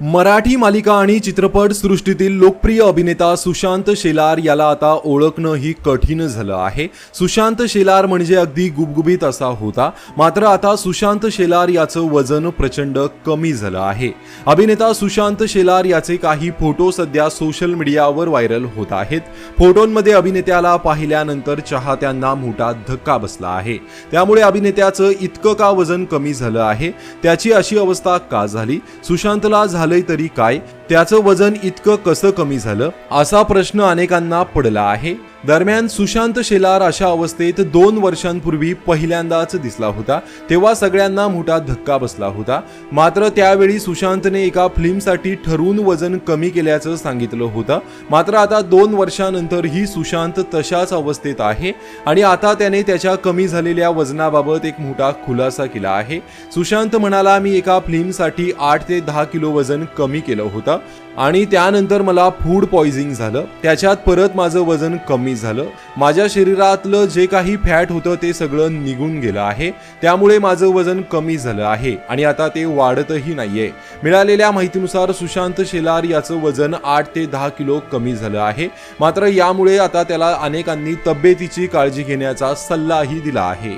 मराठी मालिका आणि चित्रपट सृष्टीतील लोकप्रिय अभिनेता सुशांत शेलार याला आता ओळखणं ही कठीण झालं आहे। सुशांत शेलार म्हणजे अगदी गुबगुबीत असा होता, मात्र आता सुशांत शेलार याचं वजन प्रचंड कमी झालं आहे। अभिनेता सुशांत शेलार याचे काही फोटो सध्या सोशल मीडियावर व्हायरल होत आहेत। फोटोंमध्ये अभिनेत्याला पाहिल्यानंतर चाहत्यांना मोठा धक्का बसला आहे। त्यामुळे अभिनेत्याचं इतकं का वजन कमी झालं आहे, त्याची अशी अवस्था का झाली, सुशांतला तरी काय, त्याचं वजन इतकं कसं कमी झालं, असा प्रश्न अनेकांना पडला आहे। दरम्यान सुशांत शेलार अशा अवस्थेत 2 वर्षांपूर्वी पहिल्यांदाच दिसला होता, तेव्हा सगळ्यांना मोठा धक्का बसला होता। मात्र त्यावेळी सुशांतने एका फिल्मसाठी ठरवून वजन कमी केल्याचं सांगितलं होतं। मात्र आता 2 वर्षांनंतर ही सुशांत तशाच अवस्थेत आहे आणि आता त्याने त्याच्या कमी झालेल्या वजनाबाबत एक मोठा खुलासा केला आहे। सुशांत म्हणाला, मी एका फिल्मसाठी 8 ते 10 किलो वजन कमी केलं होतं आणि त्यानंतर मला फूड पॉइझनिंग झालं, त्याच्यात परत माझं वजन कमी झालं, माझ्या शरीरातलं जे काही फॅट होतं ते सगळं निघून गेलं आहे, त्यामुळे माझं वजन कमी झालं आहे आणि आता ते वाढतही नाहीये। मिळालेल्या माहितीनुसार सुशांत शेलार याचं वजन 8 ते 10 किलो कमी झालं आहे। मात्र यामुळे आता त्याला अनेकांनी तब्येतीची काळजी घेण्याचा सल्लाही दिला आहे।